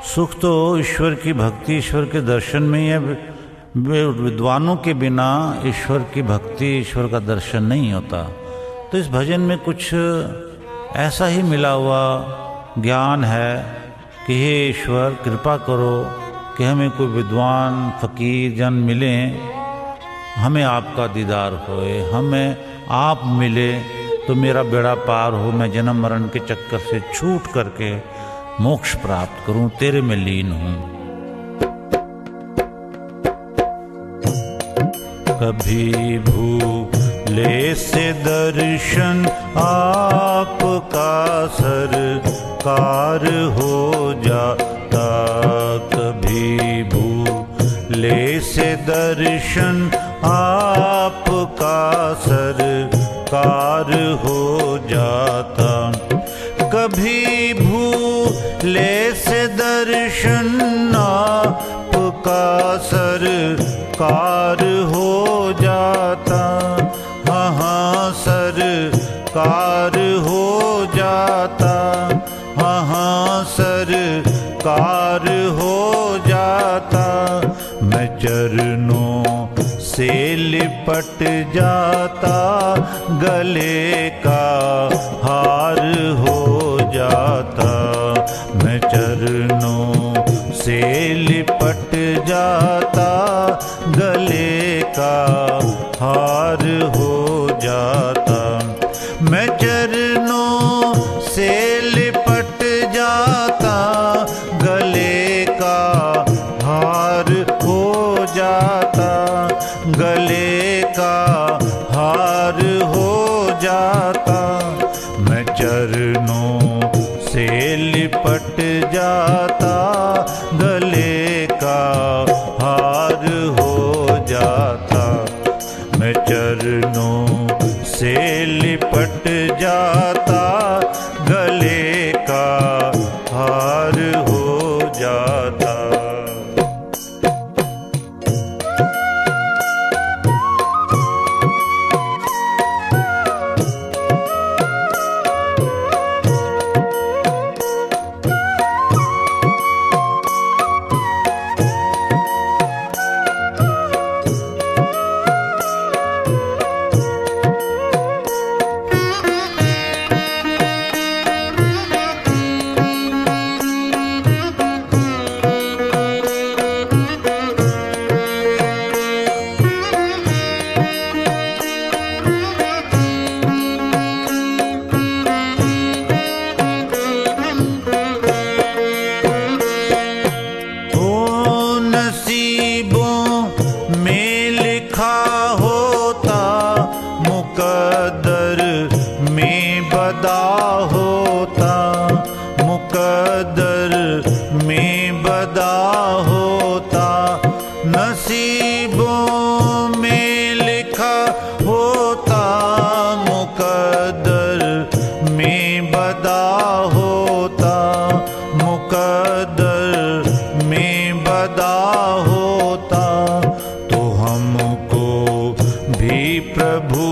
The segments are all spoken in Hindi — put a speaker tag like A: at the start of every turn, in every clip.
A: सुख तो ईश्वर की भक्ति, ईश्वर के दर्शन में ही है। विद्वानों के बिना ईश्वर की भक्ति, ईश्वर का दर्शन नहीं होता। तो इस भजन में कुछ ऐसा ही मिला हुआ ज्ञान है कि हे ईश्वर कृपा करो कि हमें कोई विद्वान फकीर जन मिलें, हमें आपका दीदार होए, हमें आप मिले तो मेरा बेड़ा पार हो, मैं जन्म मरण के चक्कर से छूट करके मोक्ष प्राप्त करूं, तेरे में लीन हूं। कभी भूले से दर्शन आपका सरकार हो जाता, कभी भूले से दर्शन आपका सरकार हो जाता, कभी भूले से दर्शन आपका सरकार हो जाता, हाँ सरकार हो जाता, हाँ सरकार हो जाता। मैं चरणों से लिपट जाता, गले का हार हो जाता, मैं चरणों से लिपट जाता, गले का हार हो जाता, मैं चरणों से लिपट जाता, गले का हार हो जाता, गले का हार हो जाता, मैं चरणों से लिपट जाता, गले का हार हो जाता, मैं चरणों से लिपट जाता, गले का हार हो जाता। नसीबों में लिखा होता, मुकद्दर में बदा होता, मुकद्दर में बदा होता, तो हमको भी प्रभु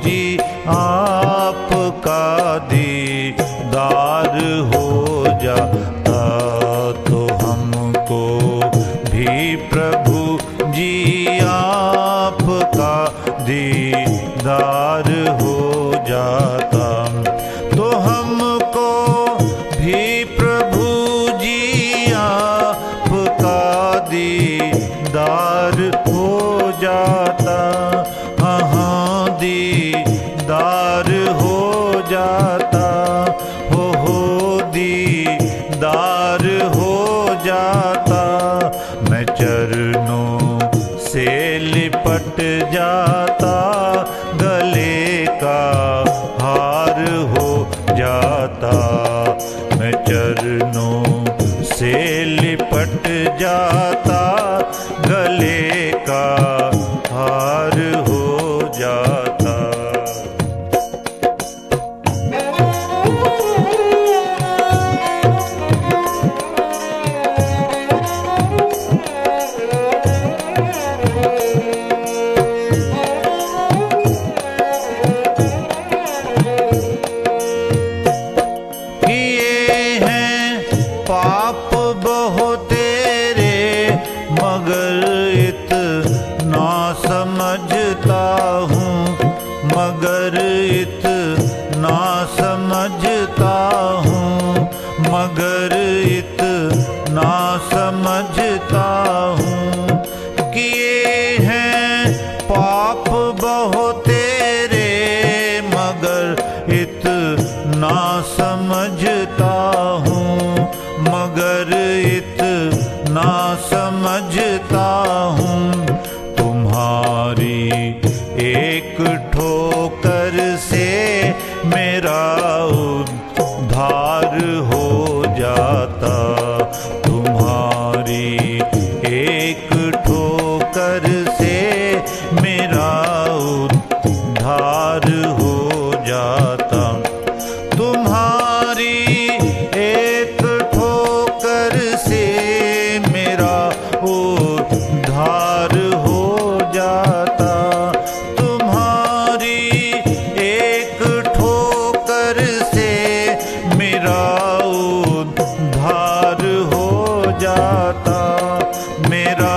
A: जी आपका दीदार हो जाता, तो हमको भी प्रभु जी आपका दीदार हो जाता, तो हमको भी प्रभु जी आपका दीदार हो जाता, हाँ दीदार हो जाता, हो दीदार हो जाता, मैं चरणों से लिपट जाता, गले का हार हो जाता, मैं चरणों से लिपट जाता, गले का हार हो जाता। पाप बहु तेरे मगर इतना समझता हूँ, मगर इतना समझता हूँ, मगर इतना समझता हूँ कि ये हैं पाप बहु तेरे मगर इतना समझता हूँ, मगर इतना समझता हूँ। तुम्हारी एक ठोकर से मेरा उद्धार हो जाता, तुम्हारी एक ठोकर से मेरा उद्धार हो जाता, तुम्हारी एक ठोकर से मेरा उद्धार हो जाता, तुम्हारी एक ठोकर से मेरा उद्धार हो जाता, मेरा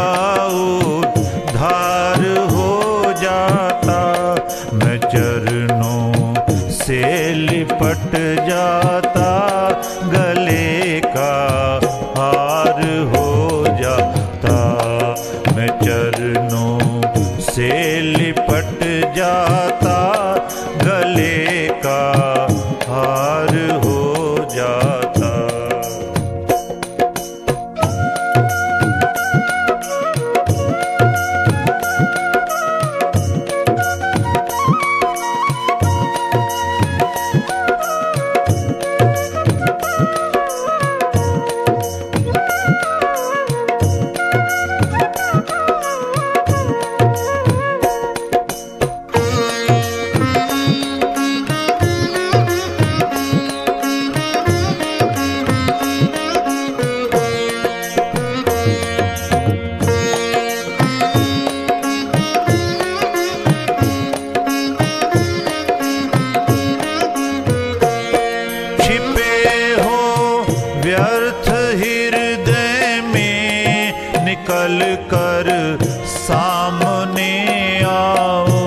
A: उद्धार हो जाता। मैं चरणों से लिपट जाता, गले का हार हो जाता, मैं चरणों से लिपट जाता, गले का हार हो जाता। व्यर्थ हृदय में निकल कर सामने आओ,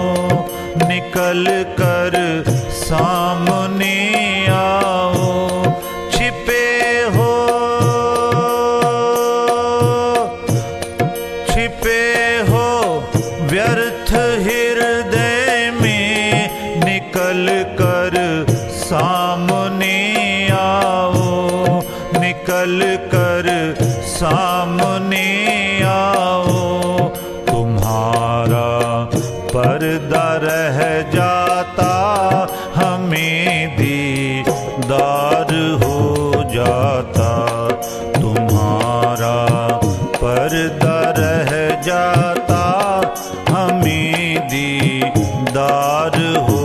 A: निकल कर सामने आओ, छिपे हो व्यर्थ हृदय में निकल कर सामने आओ, निकल कर सामने आओ। तुम्हारा पर्दा रह जाता, हमें दीदार हो जाता, तुम्हारा पर्दा रह जाता, हमें दीदार हो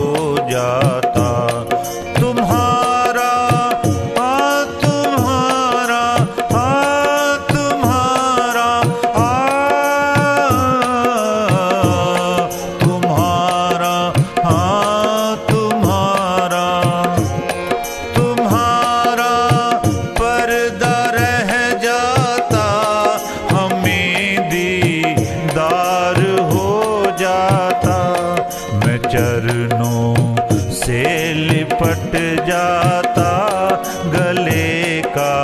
A: जाता, तुम्हारा तुम्हारा तुम्हारा तुम्हारा तुम्हारा तुम्हारा पर्दा रह जाता, हमें दीदार हो जाता। मैं चरणों से लिपट जाता, गले का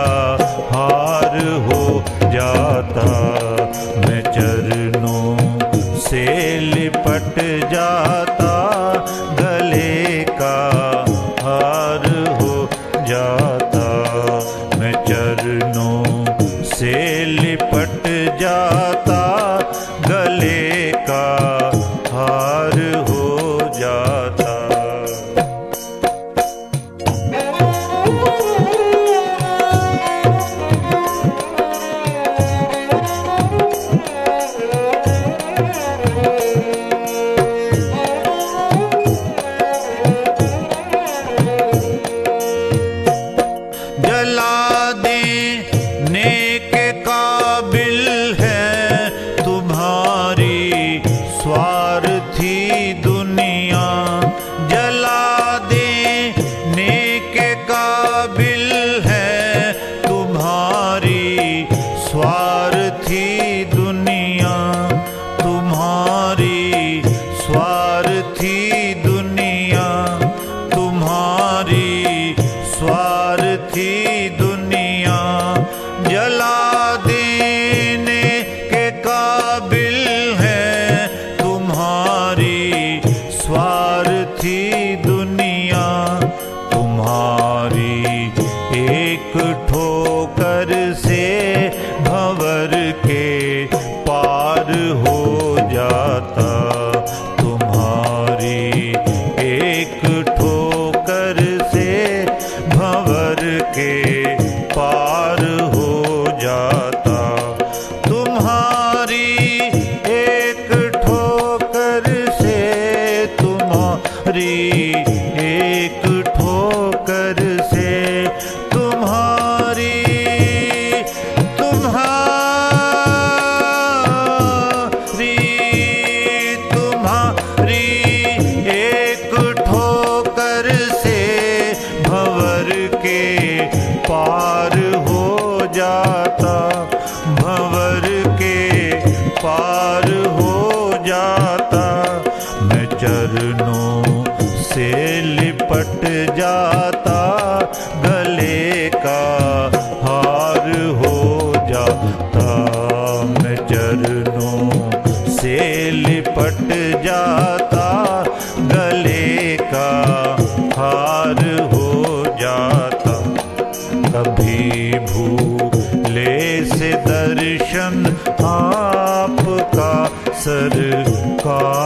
A: हार हो जाता, मैं चरणों से लिपट जाता, गले का हार हो जाता, मैं चरणों से लिपट जाता, गले का हार हो जाता। जला देने के काबिल है तुम्हारी स्वार्थी दुनिया, जला देने के काबिल है तुम्हारी ठोकर से भंवर के पार हो जाता। तुम्हारी एक ठोकर से भंवर के पार हो जाता। तुम्हारी एक ठोकर से, तुम्हारी एक ठोकर से, तुम्हारी एक ठोकर से भंवर के पार हो जाता। भंवर के पार हो जाता। मैं चरणों से लिपट जाता, गले का हार हो जाता। मैं चरणों से लिपट जाता, गले का हार हो जाता। कभी भूले से दर्शन आपका सरकार